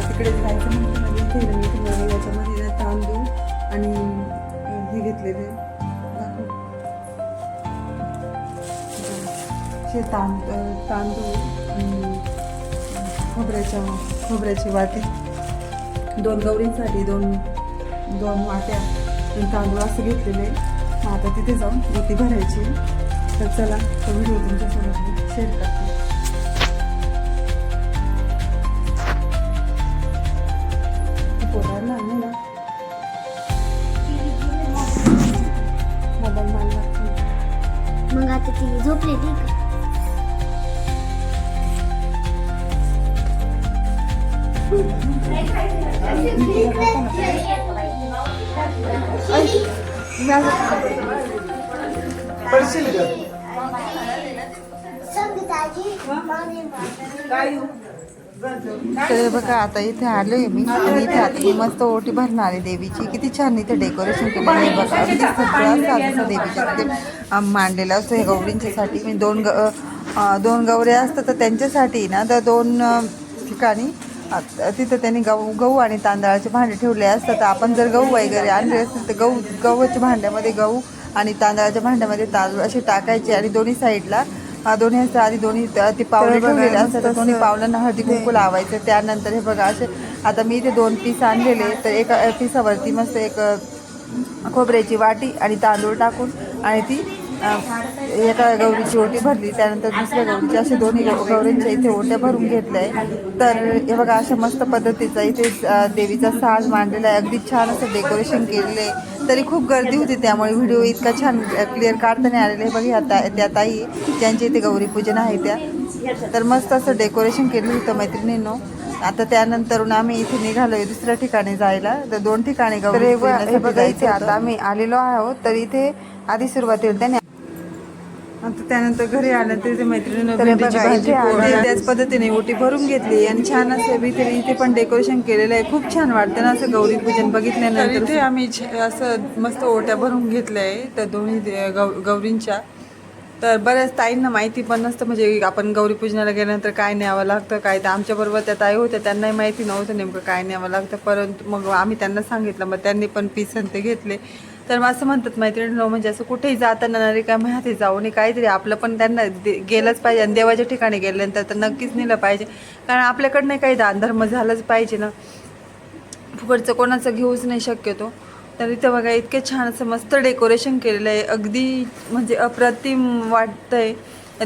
तिकडे जायचं म्हणजे इथे याच्यामध्ये तांदूळ आणि हे घेतलेले तांदूळ आणि खोबऱ्याची वाटी 2 गौरींसाठी 2 वाट्या आणि तांदूळ असं घेतलेले. आता तिथे जाऊन ओटी भरायची. तर चला तो व्हिडिओ तुमच्यासोबत शेअर करते. मग आता ती झोपलेली का? तर बघा आता इथे आलोय मी आणि इथे आता मस्त ओटी भरणार आहे देवीची. किती छान इथे डेकोरेशन केलेलं आहे बघा. म्हणजे सगळं असं देवीच्या तिथे मांडलेलं असतं हे गौरींच्यासाठी. मी 2 गौऱ्या असतात तर त्यांच्यासाठी ना तर 2 ठिकाणी तिथं त्यांनी गहू आणि तांदळाचे भांडे ठेवले असतात. आपण जर गहू वगैरे आणले असतील तर गव्हाच्या भांड्यामध्ये गहू आणि तांदळाच्या भांड्यामध्ये तांदूळ असे टाकायचे आणि दोन्ही साईडला दोन्ही आधी ते पावले ठेवलेले असतात. तर दोन्ही पावलांना हळदी कुंकू लावायचं. त्यानंतर हे बघा असे आता मी इथे 2 पीस आणलेले. तर एका पिसावरती मस्त एक खोबऱ्याची वाटी आणि तांदूळ टाकून आणि ती एका गौरीची ओटी भरली. त्यानंतर दुसऱ्या गौरीची असे दोन्ही गौरींच्या इथे ओट्या भरून घेतल्या आहे. तर हे बघा अशा मस्त पद्धतीचा इथे देवीचा साज मांडलेला आहे. अगदी छान असं डेकोरेशन केलेलं आहे. तरी खूप गर्दी होती त्यामुळे व्हिडिओ इतका छान क्लिअर काढता नाही आलेले. बघा त्या ताई ज्यांच्या इथे गौरीपूजन आहे त्या. तर मस्त असं डेकोरेशन केलं होतं मैत्रिणींनो. आता त्यानंतर आम्ही इथे निघालोय दुसऱ्या ठिकाणी जायला. तर 2 ठिकाणी गौरी बघायचे. आता आम्ही आलेलो आहोत. तर इथे आधी सुरुवातीला त्याने आता त्यानंतर घरी आल्यानंतर इथे मैत्रिणीनं भेंडीची भाजी त्याच पद्धतीने ओटी भरून घेतली आणि छान असं इथे पण डेकोरेशन केलेलं आहे. खूप छान वाटतं ना असं गौरी पूजन बघितल्यानंतर. इथे आम्ही असं मस्त ओट्या भरून घेतल्या आहे तर दोन्ही गौरींच्या. तर बऱ्याच ताईंना माहिती पण नसतं म्हणजे आपण गौरी पूजनाला गेल्यानंतर काय न्यावं लागतं काय. तर आमच्याबरोबर त्या ताई होत्या त्यांनाही माहिती नव्हतं नेमकं काय न्यावं लागतं. परंतु मग आम्ही त्यांना सांगितलं. मग त्यांनी पण पीस ते घेतले. तर असं म्हणतात मैत्रिणी म्हणजे असं कुठेही जाताना रिकाम्या हाती जाऊ नये. काहीतरी आपलं पण त्यांना गेलंच पाहिजे. आणि देवाच्या ठिकाणी गेल्यानंतर तर नक्कीच नेलं पाहिजे. कारण आपल्याकडनं काही दानधर्म झालंच पाहिजे ना. फुकटचं कोणाचं घेऊच नाही शक्यतो. तर इथं बघा इतके छान असं मस्त डेकोरेशन केलेलं आहे. अगदी म्हणजे अप्रतिम वाटतंय.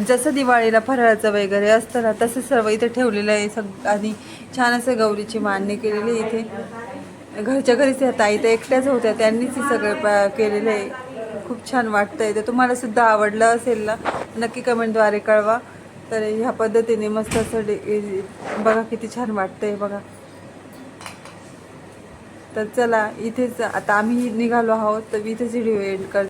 जसं दिवाळीला फराळाचं वगैरे असतं ना तसं सर्व इथे ठेवलेलं आहे. आणि छान असं गौरीची मांडणी केलेली आहे. इथे घरच्या घरीच ह्या ताई तर एकट्याच होत्या त्यांनीच हे सगळं केलेलं आहे. खूप छान वाटतंय. तर तुम्हाला सुद्धा आवडलं असेल ना नक्की कमेंटद्वारे कळवा. तर ह्या पद्धतीने मस्त असं बघा किती छान वाटतंय बघा. तर चला इथेच आता आम्ही निघालो आहोत तर इथेच व्हिडिओ एंड करतो.